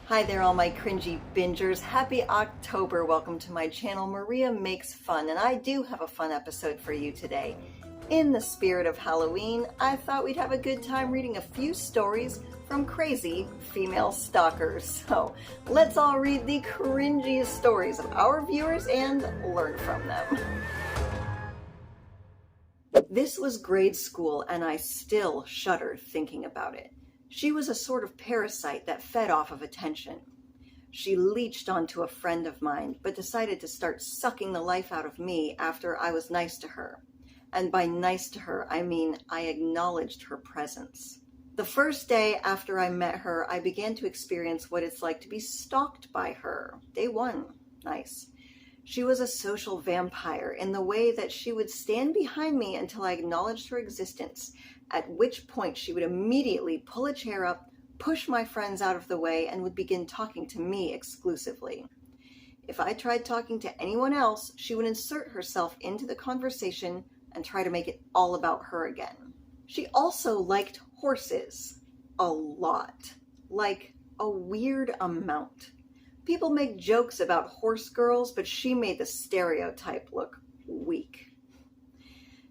Hi there, all my cringy bingers. Happy October. Welcome to my channel, Maria Makes Fun, and I do have a fun episode for you today. In the spirit of Halloween, I thought we'd have a good time reading a few stories from crazy female stalkers. So let's all read the cringiest stories of our viewers and learn from them. This was grade school, and I still shudder thinking about it. She was a sort of parasite that fed off of attention. She leeched onto a friend of mine, but decided to start sucking the life out of me after I was nice to her. And by nice to her, I mean I acknowledged her presence. The first day after I met her, I began to experience what it's like to be stalked by her. Day one. Nice. She was a social vampire in the way that she would stand behind me until I acknowledged her existence, at which point she would immediately pull a chair up, push my friends out of the way, and would begin talking to me exclusively. If I tried talking to anyone else, she would insert herself into the conversation and try to make it all about her again. She also liked horses. A lot. Like a weird amount. People make jokes about horse girls, but she made the stereotype look weak.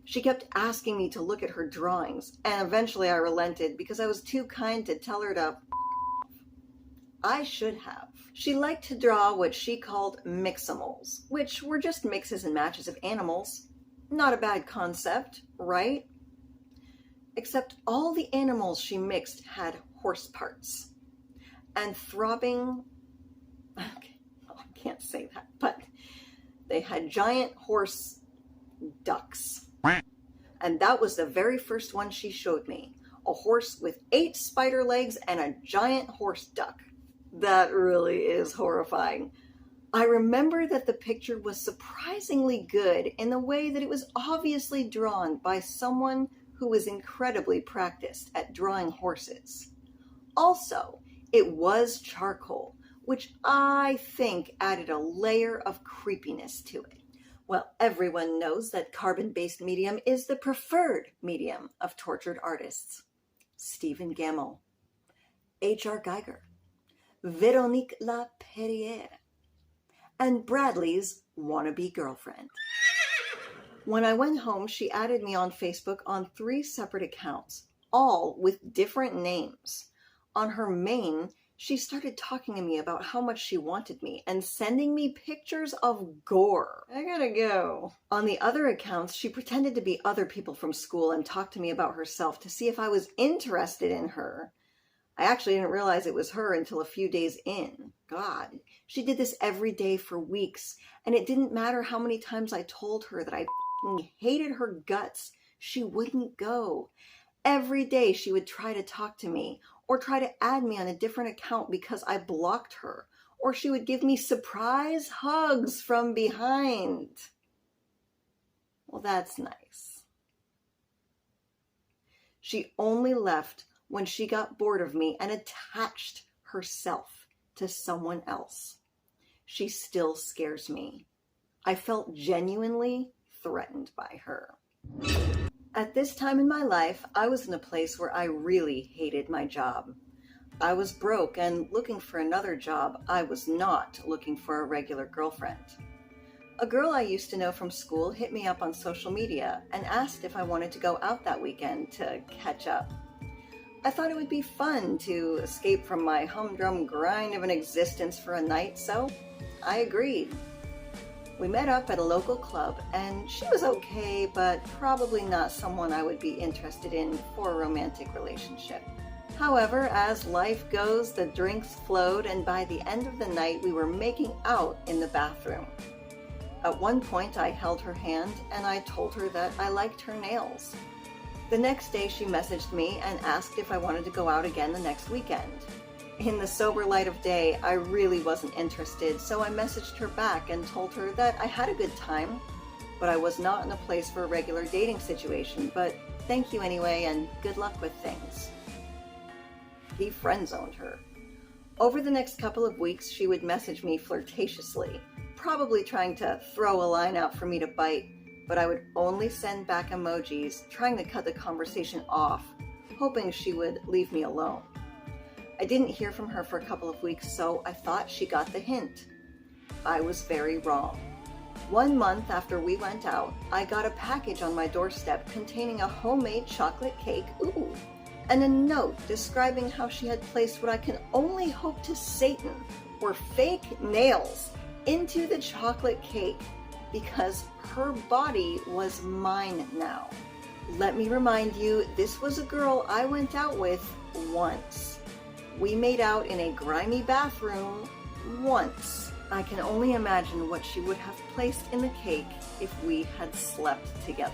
She kept asking me to look at her drawings, and eventually I relented because I was too kind to tell her to I should have. She liked to draw what she called miximals, which were just mixes and matches of animals. Not a bad concept, right? Except all the animals she mixed had horse parts. And throbbing... Okay, well, I can't say that, but they had giant horse ducks. And that was the very first one she showed me. A horse with 8 spider legs and a giant horse duck. That really is horrifying. I remember that the picture was surprisingly good in the way that it was obviously drawn by someone who was incredibly practiced at drawing horses. Also, it was charcoal, which I think added a layer of creepiness to it. Well, everyone knows that carbon-based medium is the preferred medium of tortured artists. Stephen Gammell, H.R. Geiger, Veronique Laperriere, and Bradley's wannabe girlfriend. When I went home, she added me on Facebook on 3 separate accounts, all with different names. On her main, she started talking to me about how much she wanted me and sending me pictures of gore. I gotta go. On the other accounts, she pretended to be other people from school and talked to me about herself to see if I was interested in her. I actually didn't realize it was her until a few days in. God, she did this every day for weeks, and it didn't matter how many times I told her that I hated her guts. She wouldn't go. Every day she would try to talk to me, or try to add me on a different account because I blocked her, or she would give me surprise hugs from behind. Well, that's nice. She only left when she got bored of me and attached herself to someone else. She still scares me. I felt genuinely threatened by her. At this time in my life, I was in a place where I really hated my job. I was broke and looking for another job. I was not looking for a regular girlfriend. A girl I used to know from school hit me up on social media and asked if I wanted to go out that weekend to catch up. I thought it would be fun to escape from my humdrum grind of an existence for a night, so I agreed. We met up at a local club, and she was okay, but probably not someone I would be interested in for a romantic relationship. However, as life goes, the drinks flowed, and by the end of the night, we were making out in the bathroom. At one point, I held her hand, and I told her that I liked her nails. The next day, she messaged me and asked if I wanted to go out again the next weekend. In the sober light of day, I really wasn't interested, so I messaged her back and told her that I had a good time, but I was not in a place for a regular dating situation, but thank you anyway and good luck with things. He friend-zoned her. Over the next couple of weeks, she would message me flirtatiously, probably trying to throw a line out for me to bite, but I would only send back emojis, trying to cut the conversation off, hoping she would leave me alone. I didn't hear from her for a couple of weeks, so I thought she got the hint. I was very wrong. 1 month after we went out, I got a package on my doorstep containing a homemade chocolate cake, and a note describing how she had placed what I can only hope to Satan were fake nails into the chocolate cake because her body was mine now. Let me remind you, this was a girl I went out with once. We made out in a grimy bathroom once. I can only imagine what she would have placed in the cake if we had slept together.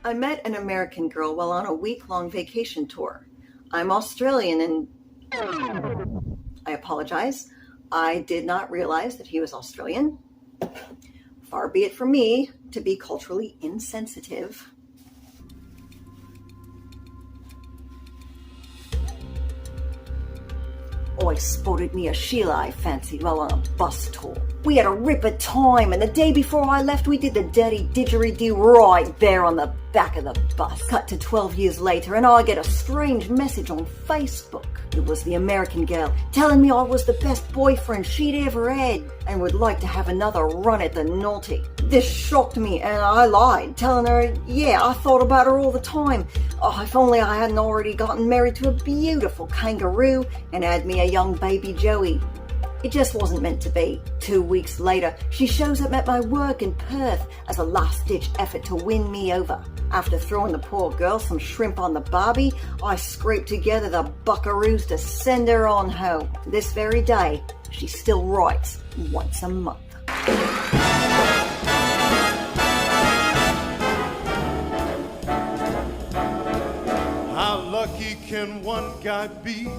I met an American girl while on a week-long vacation tour. I'm Australian and... I apologize. I did not realize that he was Australian. Far be it from me to be culturally insensitive. I spotted me a Sheila I fancied while on a bus tour. We had a ripper time, and the day before I left, we did the dirty didgeridoo right there on the back of the bus. Cut to 12 years later, and I get a strange message on Facebook. It was the American girl telling me I was the best boyfriend she'd ever had and would like to have another run at the naughty. This shocked me, and I lied, telling her, yeah, I thought about her all the time. Oh, if only I hadn't already gotten married to a beautiful kangaroo and had me a young baby Joey. It just wasn't meant to be. 2 weeks later, she shows up at my work in Perth as a last-ditch effort to win me over. After throwing the poor girl some shrimp on the barbie, I scraped together the buckaroos to send her on home. This very day, she still writes once a month. How lucky can one guy be?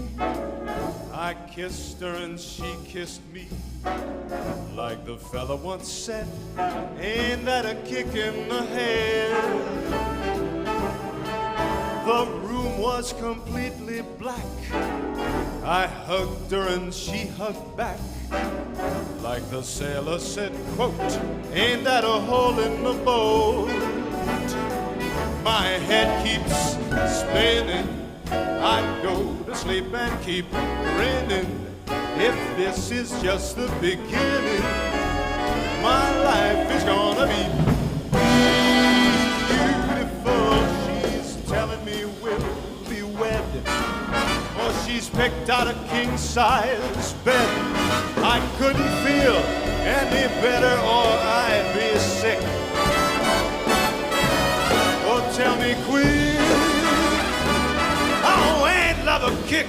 I kissed her and she kissed me. Like the fella once said, ain't that a kick in the head? The room was completely black. I hugged her and she hugged back. Like the sailor said, quote, ain't that a hole in the boat? My head keeps spinning. I go to sleep and keep grinning. If this is just the beginning, my life is gonna be beautiful. She's telling me we'll be wed, or she's picked out a king-size bed. I couldn't feel any better or I'd be sick. Oh, tell me quick, oh, ain't love a kick?